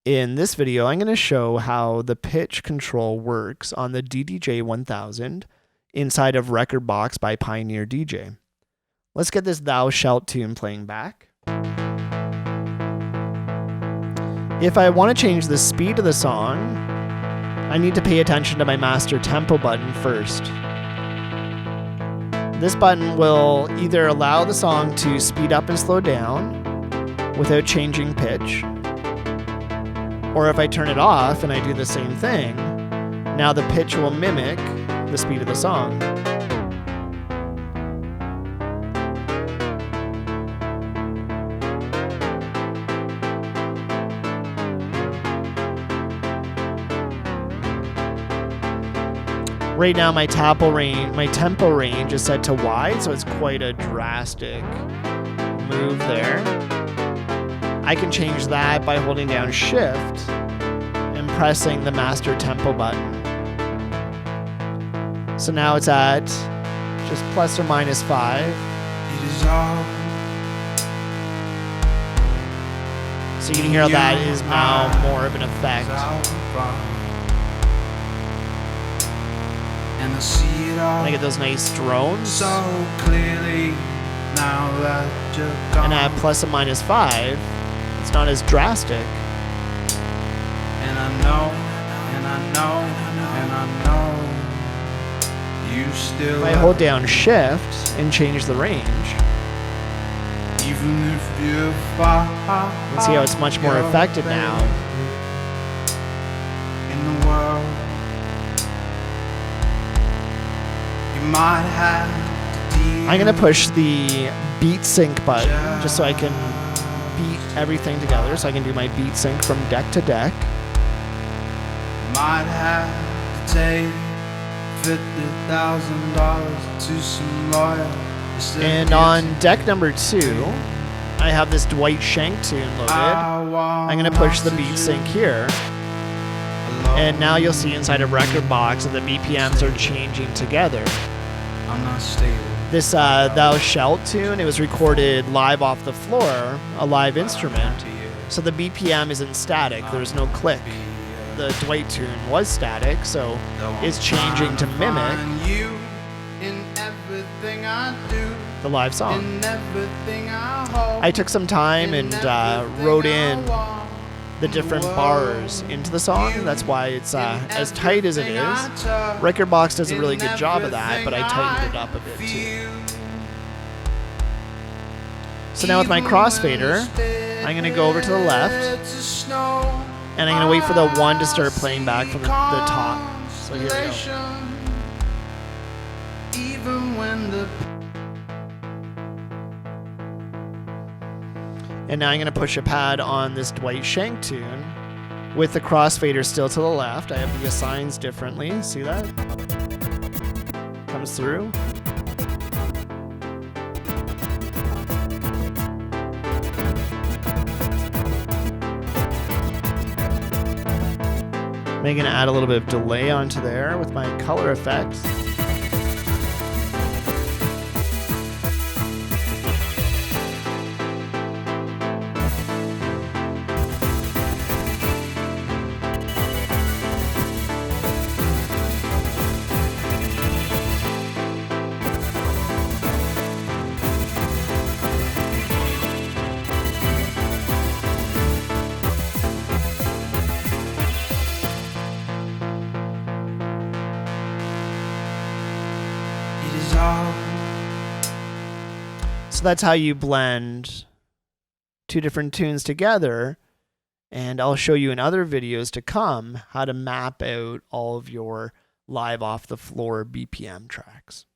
In this video, I'm going to show how the pitch control works on the DDJ 1000 inside of Record Box by Pioneer DJ. Let's get this Thou Shalt tune playing back. If I want to change the speed of the song, I need to pay attention to my master tempo button first. This button will either allow the song to speed up and slow down without changing pitch, or if I turn it off and I do the same thing, now the pitch will mimic the speed of the song. Right now my tempo range is set to wide, so it's quite a drastic move there. I can change that by holding down Shift and pressing the master tempo button. So now it's at just plus or minus 5. So you can hear how that is now more of an effect. I get those nice drones. So clearly now that you're gone. And at plus or minus 5, it's not as drastic. And I know, you still. If I hold down Shift and change the range, even if you're far, you can see how it's much more effective now. In the world, you might have to deal. I'm gonna push the beat sync button just so I can beat everything together, so I can do my beat sync from deck to deck. Might have to take $50,000 to some lawyer. And on deck number 2, I have this Dwight Schenk tune loaded. I'm gonna push the beat sync here, and now you'll see inside of Record Box that the BPMs are changing together. I'm not stable. This Thou Shalt tune, it was recorded live off the floor, a live instrument, so the BPM isn't static, there's no click. The Dwight tune was static, so it's changing to mimic the live song. I took some time and wrote in the different bars into the song. That's why it's as tight as it is. Record Box does a really good job of that, but I tightened it up a bit too. So now with my crossfader, I'm going to go over to the left, and I'm going to wait for the 1 to start playing back from the top. So here we go. And now I'm going to push a pad on this Dwight Schenk tune with the crossfader still to the left. I have the assigns differently. See that? Comes through. I'm going to add a little bit of delay onto there with my color effects. So that's how you blend 2 different tunes together, and I'll show you in other videos to come how to map out all of your live off the floor BPM tracks.